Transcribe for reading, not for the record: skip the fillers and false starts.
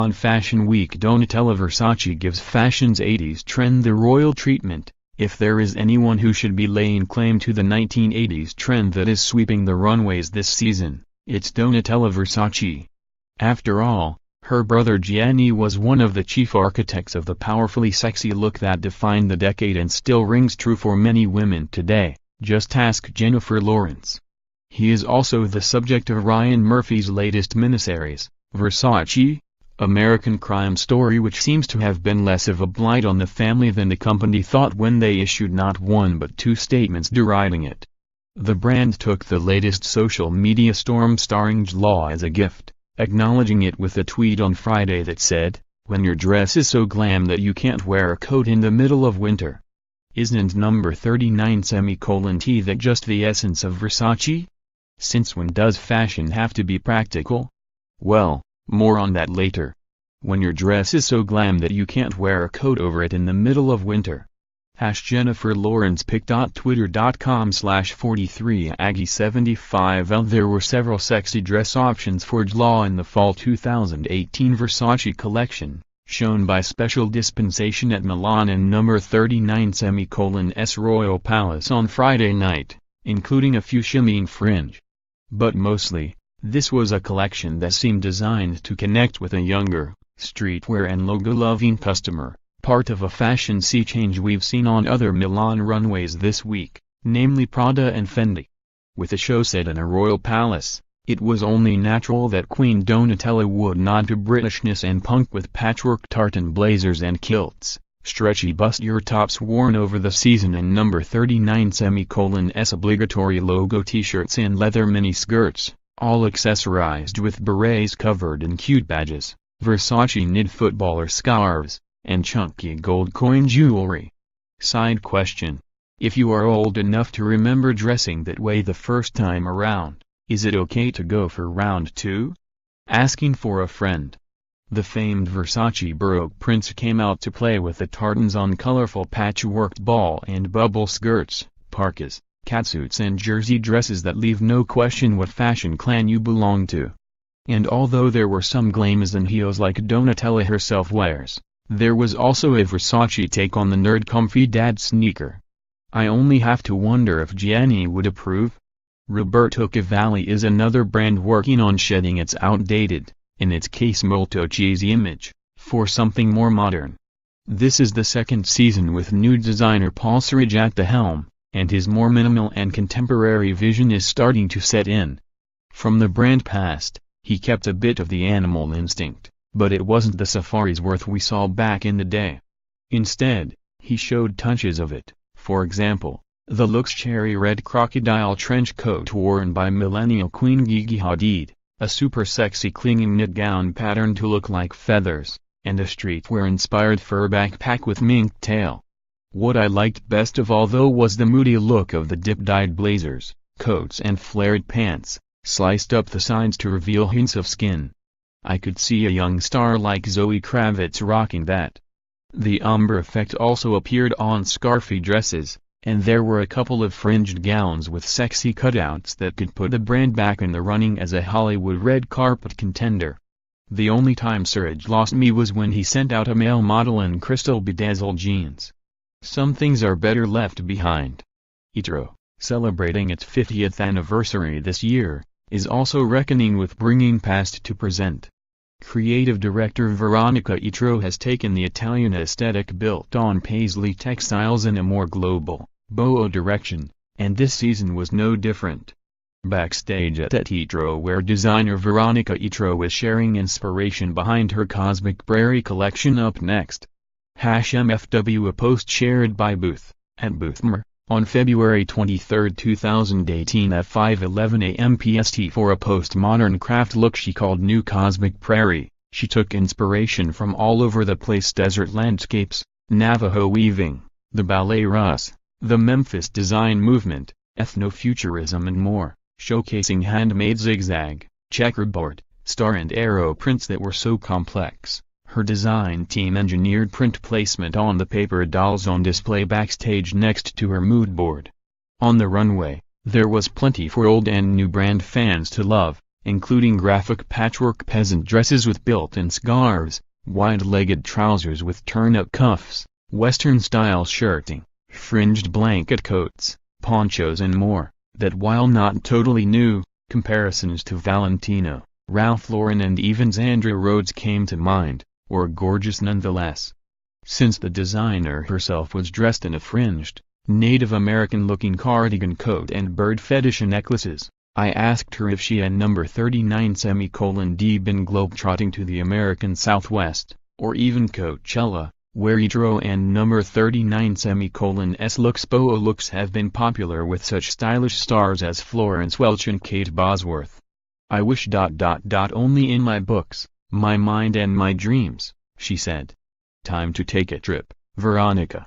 On Fashion Week, Donatella Versace gives fashion's 80s trend the royal treatment. If there is anyone who should be laying claim to the 1980s trend that is sweeping the runways this season, it's Donatella Versace. After all, her brother Gianni was one of the chief architects of the powerfully sexy look that defined the decade and still rings true for many women today. Just ask Jennifer Lawrence. He is also the subject of Ryan Murphy's latest miniseries, Versace, American Crime Story, which seems to have been less of a blight on the family than the company thought when they issued not one but two statements deriding it. The brand took the latest social media storm starring Law as a gift, acknowledging it with a tweet on Friday that said, "When your dress is so glam that you can't wear a coat in the middle of winter. Isn't number 39:T that just the essence of Versace? Since when does fashion have to be practical? Well, more on that later. When your dress is so glam that you can't wear a coat over it in the middle of winter." Jennifer Lawrence pic.twitter.com/43Aggie75L. There were several sexy dress options for Law in the fall 2018 Versace collection, shown by special dispensation at Milan and number 39:S Royal Palace on Friday night, including a few shimmying fringe. But mostly, this was a collection that seemed designed to connect with a younger, streetwear and logo-loving customer, part of a fashion sea change we've seen on other Milan runways this week, namely Prada and Fendi. With the show set in a royal palace, it was only natural that Queen Donatella would nod to Britishness and punk with patchwork tartan blazers and kilts, stretchy bustier tops worn over the season and number 39:S obligatory logo t-shirts and leather mini-skirts, all accessorized with berets covered in cute badges, Versace knit footballer scarves, and chunky gold coin jewelry. Side question: if you are old enough to remember dressing that way the first time around, is it okay to go for round two? Asking for a friend. The famed Versace Baroque prince came out to play with the tartans on colorful patchworked ball and bubble skirts, parkas, catsuits and jersey dresses that leave no question what fashion clan you belong to. And although there were some glamours and heels like Donatella herself wears, there was also a Versace take on the nerd comfy dad sneaker. I only have to wonder if Gianni would approve. Roberto Cavalli is another brand working on shedding its outdated, in its case molto cheesy image, for something more modern. This is the second season with new designer Paul Suric at the helm, and his more minimal and contemporary vision is starting to set in. From the brand past, he kept a bit of the animal instinct, but it wasn't the safari's worth we saw back in the day. Instead, he showed touches of it, for example, the look's cherry red crocodile trench coat worn by millennial queen Gigi Hadid, a super sexy clinging knit gown patterned to look like feathers, and a streetwear-inspired fur backpack with mink tail. What I liked best of all though was the moody look of the dip-dyed blazers, coats and flared pants, sliced up the sides to reveal hints of skin. I could see a young star like Zoe Kravitz rocking that. The ombre effect also appeared on scarfy dresses, and there were a couple of fringed gowns with sexy cutouts that could put the brand back in the running as a Hollywood red carpet contender. The only time Suric lost me was when he sent out a male model in crystal bedazzled jeans. Some things are better left behind. Etro, celebrating its 50th anniversary this year, is also reckoning with bringing past to present. Creative director Veronica Etro has taken the Italian aesthetic built on paisley textiles in a more global, boho direction, and this season was no different. Backstage at Etro, where designer Veronica Etro is sharing inspiration behind her Cosmic Prairie collection. Up next. #MFW. A post shared by Booth, at Boothmer, on February 23, 2018 at 5:11 a.m. PST for a postmodern craft look she called New Cosmic Prairie. She took inspiration from all over the place: desert landscapes, Navajo weaving, the ballet russe, the Memphis design movement, ethnofuturism and more, showcasing handmade zigzag, checkerboard, star and arrow prints that were so complex. Her design team engineered print placement on the paper dolls on display backstage next to her mood board. On the runway, there was plenty for old and new brand fans to love, including graphic patchwork peasant dresses with built-in scarves, wide-legged trousers with turn-up cuffs, Western-style shirting, fringed blanket coats, ponchos and more, that while not totally new, comparisons to Valentino, Ralph Lauren and even Zandra Rhodes came to mind, were gorgeous nonetheless. Since the designer herself was dressed in a fringed, Native American-looking cardigan coat and bird fetish necklaces, I asked her if she and number 39:D been globetrotting to the American Southwest, or even Coachella, where Etro and number 39:S looks have been popular with such stylish stars as Florence Welch and Kate Bosworth. I wish ... only in my books, my mind and my dreams, she said. Time to take a trip, Veronica.